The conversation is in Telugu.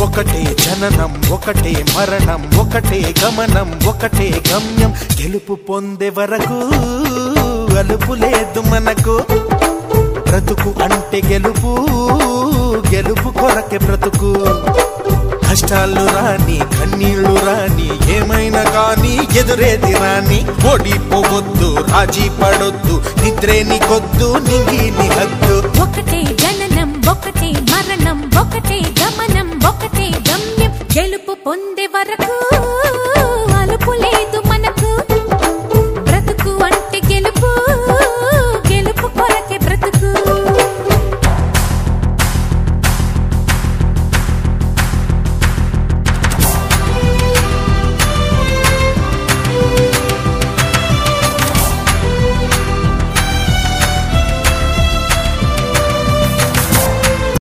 ఒకటే జననం ఒకటే మరణం ఒకటే గమనం ఒకటే గమ్యం గెలుపు పొందే వరకు అలుపు లేదు మనకు బ్రతుకు అంటే గెలుపు గెలుపు కొరకే బ్రతుకు కష్టాలు రాని కన్నీళ్లు రాని ఏమైనా కానీ ఎదురేది రాని ఓడిపోవద్దు రాజీ పడొద్దు నిద్రే నీకొద్దు నింగి నీ హద్దు ఒకటే జననం ఒకటే మరణం ఒకటే గమనం ఒకటే గమ్యం గెలుపు పొందే వరకు